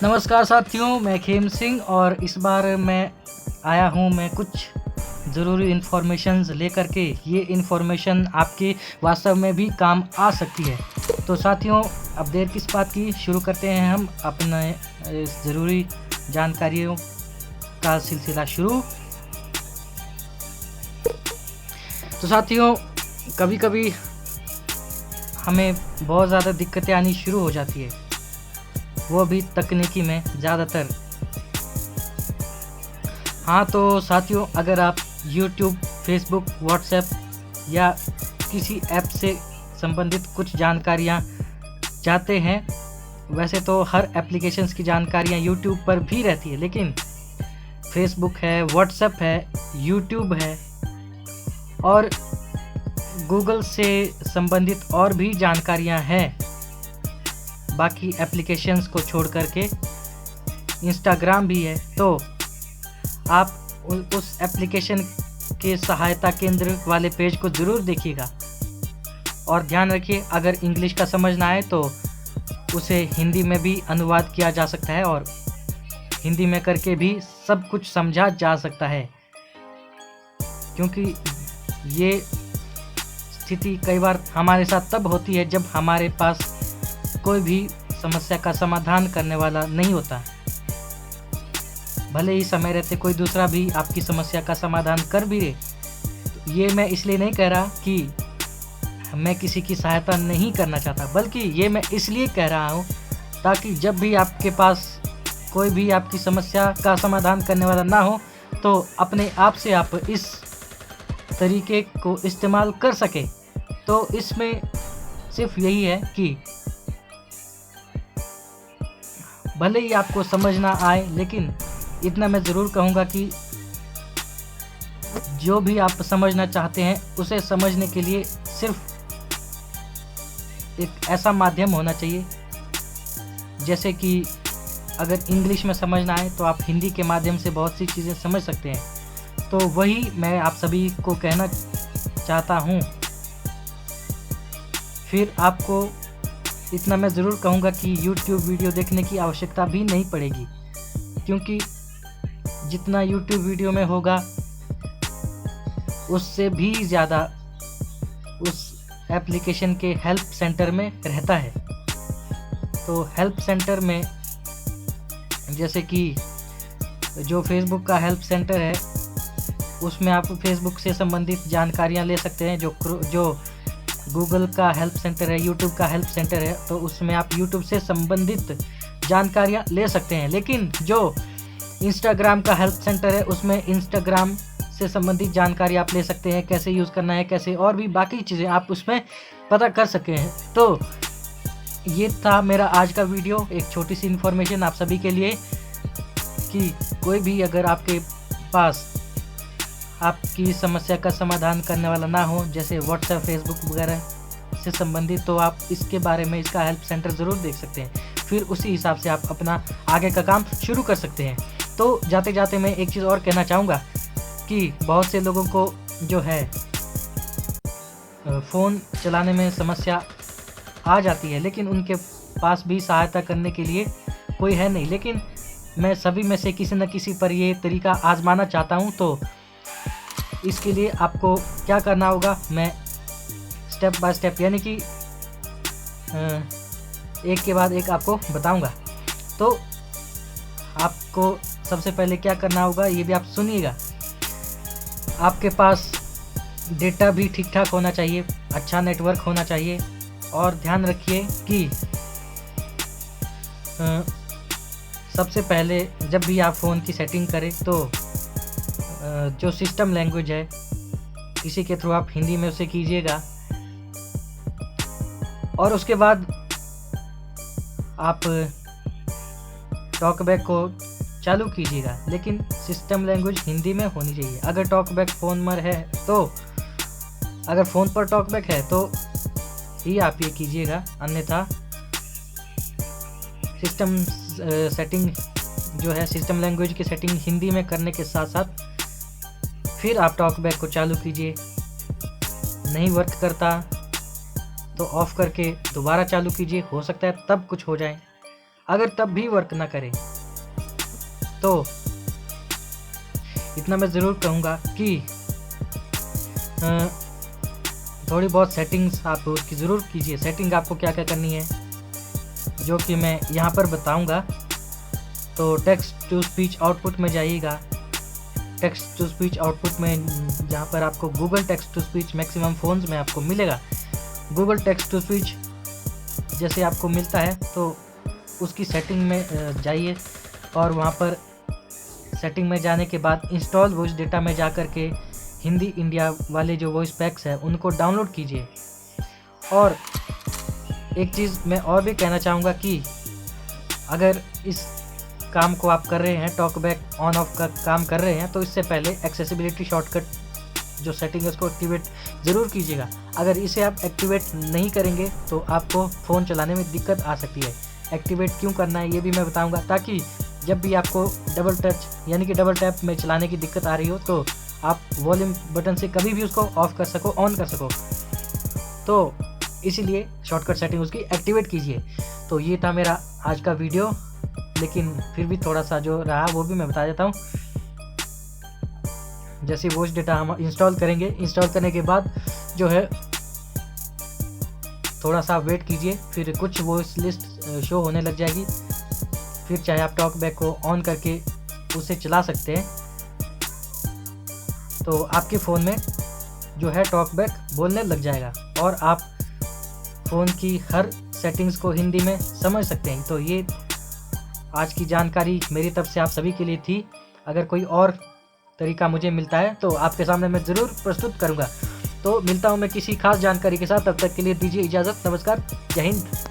नमस्कार साथियों, मैं खेम सिंह और इस बार मैं आया हूँ मैं कुछ ज़रूरी इन्फॉर्मेशंस लेकर के। ये इन्फॉर्मेशन आपके वास्तव में भी काम आ सकती है। तो साथियों, अब देर किस बात की, शुरू करते हैं हम अपने ज़रूरी जानकारियों का सिलसिला शुरू। तो साथियों, कभी कभी हमें बहुत ज़्यादा दिक्कतें आनी शुरू हो जाती है, वो भी तकनीकी में ज़्यादातर। हाँ तो साथियों, अगर आप YouTube, Facebook, WhatsApp या किसी ऐप से संबंधित कुछ जानकारियाँ चाहते हैं, वैसे तो हर एप्लीकेशंस की जानकारियाँ YouTube पर भी रहती है, लेकिन Facebook है, WhatsApp है, YouTube है और Google से संबंधित और भी जानकारियाँ हैं। बाकी एप्लीकेशंस को छोड़ करके इंस्टाग्राम भी है, तो आप उस एप्लीकेशन के सहायता केंद्र वाले पेज को ज़रूर देखिएगा। और ध्यान रखिए, अगर इंग्लिश का समझ ना आए तो उसे हिंदी में भी अनुवाद किया जा सकता है और हिंदी में करके भी सब कुछ समझा जा सकता है, क्योंकि ये स्थिति कई बार हमारे साथ तब होती है जब हमारे पास कोई भी समस्या का समाधान करने वाला नहीं होता। भले ही समय रहते कोई दूसरा भी आपकी समस्या का समाधान कर भी दे। तो ये मैं इसलिए नहीं कह रहा कि मैं किसी की सहायता नहीं करना चाहता, बल्कि ये मैं इसलिए कह रहा हूँ ताकि जब भी आपके पास कोई भी आपकी समस्या का समाधान करने वाला ना हो, तो अपने आप से आप इस तरीके को इस्तेमाल कर सके। तो इसमें सिर्फ यही है कि भले ही आपको समझ ना आए, लेकिन इतना मैं ज़रूर कहूँगा कि जो भी आप समझना चाहते हैं उसे समझने के लिए सिर्फ एक ऐसा माध्यम होना चाहिए, जैसे कि अगर इंग्लिश में समझ ना आए तो आप हिंदी के माध्यम से बहुत सी चीज़ें समझ सकते हैं। तो वही मैं आप सभी को कहना चाहता हूँ। फिर आपको इतना मैं ज़रूर कहूँगा कि YouTube वीडियो देखने की आवश्यकता भी नहीं पड़ेगी, क्योंकि जितना YouTube वीडियो में होगा उससे भी ज़्यादा उस एप्लीकेशन के हेल्प सेंटर में रहता है। तो हेल्प सेंटर में जैसे कि जो Facebook का हेल्प सेंटर है, उसमें आप Facebook से संबंधित जानकारियाँ ले सकते हैं। जो गूगल का हेल्प सेंटर है, यूट्यूब का हेल्प सेंटर है, तो उसमें आप यूट्यूब से संबंधित जानकारियाँ ले सकते हैं। लेकिन जो इंस्टाग्राम का हेल्प सेंटर है, उसमें इंस्टाग्राम से संबंधित जानकारी आप ले सकते हैं, कैसे यूज़ करना है, कैसे और भी बाकी चीज़ें आप उसमें पता कर सके हैं। तो ये था मेरा आज का वीडियो, एक छोटी सी इन्फॉर्मेशन आप सभी के लिए कि कोई भी अगर आपके पास आपकी समस्या का समाधान करने वाला ना हो, जैसे व्हाट्सएप, फेसबुक वगैरह से संबंधित, तो आप इसके बारे में इसका हेल्प सेंटर ज़रूर देख सकते हैं। फिर उसी हिसाब से आप अपना आगे का काम शुरू कर सकते हैं। तो जाते जाते मैं एक चीज़ और कहना चाहूँगा कि बहुत से लोगों को जो है फ़ोन चलाने में समस्या आ जाती है, लेकिन उनके पास भी सहायता करने के लिए कोई है नहीं। लेकिन मैं सभी में से किसी न किसी पर ये तरीका आजमाना चाहता हूँ। तो इसके लिए आपको क्या करना होगा, मैं स्टेप बाय स्टेप यानी कि एक के बाद एक आपको बताऊंगा। तो आपको सबसे पहले क्या करना होगा, ये भी आप सुनिएगा। आपके पास डेटा भी ठीक ठाक होना चाहिए, अच्छा नेटवर्क होना चाहिए। और ध्यान रखिए कि सबसे पहले जब भी आप फ़ोन की सेटिंग करें तो जो सिस्टम लैंग्वेज है, किसी के थ्रू आप हिंदी में उसे कीजिएगा। और उसके बाद आप टॉकबैक को चालू कीजिएगा, लेकिन सिस्टम लैंग्वेज हिंदी में होनी चाहिए। अगर टॉकबैक फ़ोन पर है तो अगर फ़ोन पर टॉकबैक है तो ही आप ये कीजिएगा, अन्यथा सिस्टम सेटिंग जो है, सिस्टम लैंग्वेज की सेटिंग हिंदी में करने के साथ साथ फिर आप टॉकबैक को चालू कीजिए। नहीं वर्क करता तो ऑफ़ करके दोबारा चालू कीजिए, हो सकता है तब कुछ हो जाए। अगर तब भी वर्क ना करे तो इतना मैं ज़रूर कहूँगा कि थोड़ी बहुत सेटिंग्स आप उसकी ज़रूर कीजिए। सेटिंग आपको क्या क्या करनी है जो कि मैं यहाँ पर बताऊँगा। तो टेक्स्ट टू स्पीच आउटपुट में जाइएगा। टेक्स्ट टू स्पीच आउटपुट में जहाँ पर आपको Google text to speech maximum phones में आपको मिलेगा। गूगल टेक्स्ट टू स्पीच जैसे आपको मिलता है तो उसकी सेटिंग में जाइए और वहाँ पर सेटिंग में जाने के बाद इंस्टॉल वॉइस डेटा में जा कर के हिंदी इंडिया वाले जो वॉइस पैक्स हैं उनको डाउनलोड कीजिए। और एक चीज़ मैं और भी कहना चाहूँगा कि अगर इस काम को आप कर रहे हैं, टॉकबैक ऑन ऑफ का काम कर रहे हैं, तो इससे पहले एक्सेसिबिलिटी शॉर्टकट जो सेटिंग है उसको एक्टिवेट ज़रूर कीजिएगा। अगर इसे आप एक्टिवेट नहीं करेंगे तो आपको फ़ोन चलाने में दिक्कत आ सकती है। एक्टिवेट क्यों करना है ये भी मैं बताऊंगा, ताकि जब भी आपको डबल टच यानी कि डबल टैप में चलाने की दिक्कत आ रही हो तो आप वॉल्यूम बटन से कभी भी उसको ऑफ़ कर सको, ऑन कर सको। तो इसीलिए शॉर्टकट सेटिंग उसकी एक्टिवेट कीजिए। तो ये था मेरा आज का वीडियो, लेकिन फिर भी थोड़ा सा जो रहा वो भी मैं बता देता हूँ। जैसे वॉइस डेटा हम इंस्टॉल करेंगे, इंस्टॉल करने के बाद जो है थोड़ा सा वेट कीजिए, फिर कुछ वॉइस लिस्ट शो होने लग जाएगी। फिर चाहे आप टॉकबैक को ऑन करके उसे चला सकते हैं, तो आपके फ़ोन में जो है टॉकबैक बोलने लग जाएगा और आप फ़ोन की हर सेटिंग्स को हिंदी में समझ सकते हैं। तो ये आज की जानकारी मेरी तरफ से आप सभी के लिए थी। अगर कोई और तरीका मुझे मिलता है तो आपके सामने मैं ज़रूर प्रस्तुत करूँगा। तो मिलता हूँ मैं किसी खास जानकारी के साथ, तब तक के लिए दीजिए इजाज़त। नमस्कार, जय हिंद।